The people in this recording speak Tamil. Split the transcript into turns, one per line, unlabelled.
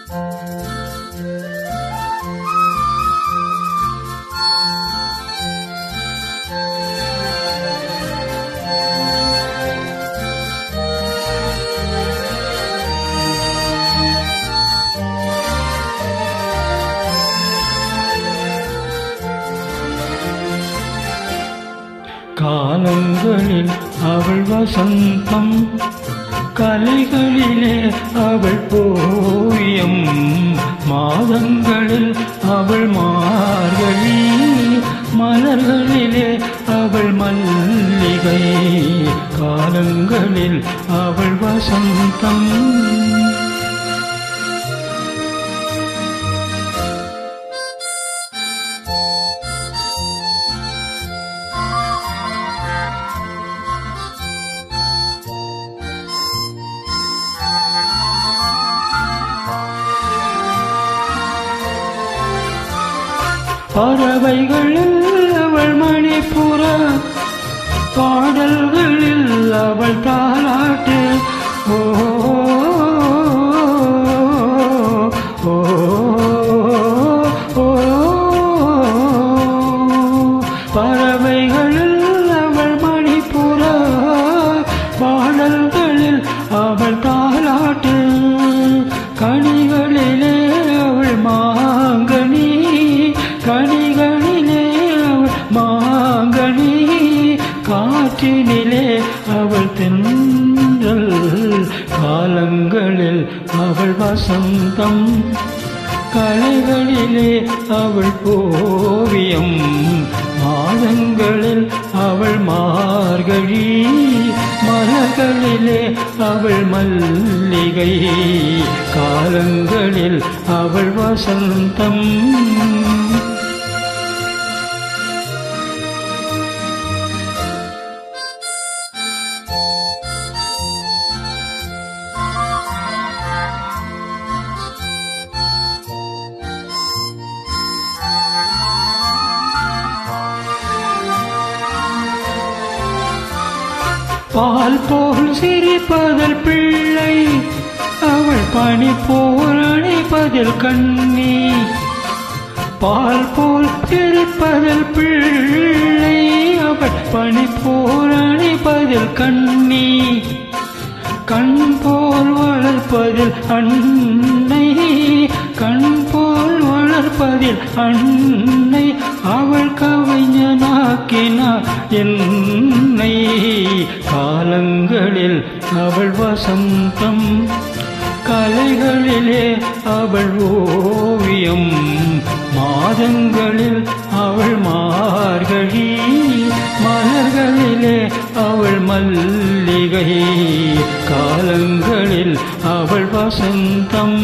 காலங்களில் அவள் வசந்தம், கலைகளிலே அவள் ஓவியம், மாதங்களில் அவள் மார்கழி, மலர்களிலே அவள் மல்லிகை. காலங்களில் அவள் வசந்தம். பறவைகளில் அவள் மணிப்புற, பாடல்களில் அவள் தாலாட்டு. ஓ ஓ ஓ பறவைகளில் அவள் மணிப்புற, பாடல்களில் அவள் தாலாட்டு. கனிகளிலே அவள் மாங்கனி, கனிகளிலே அவள் மாங்கனி, காற்றினிலே அவள் தென்றல். காலங்களில் அவள் வசந்தம், கலைகளிலே அவள் ஓவியம், மாதங்களில் அவள் மார்கழி, மலர்களிலே அவள் மல்லிகை. காலங்களில் அவள் வசந்தம். பால் போல் சிரிப்பதில் பிள்ளை, அவள் பனி போல் அணைப்பதில் கண்ணி. பால் போல் சிரிப்பதில் பிள்ளை, அவள் பனி போல் அணைப்பதில் கண்ணி. கண் போல் வளர்ப்பதில் அன்னை, கண் போல் வளர்ப்பதில் அன்னை. அவள் கவிஞனாக்கினார் என்னை. காலங்களில் அவள் வசந்தம், கலைகளிலே அவள் ஓவியம், மாதங்களில் அவள் மார்கழி, மலர்களிலே அவள் மல்லிகை. காலங்களில் அவள் வசந்தம்.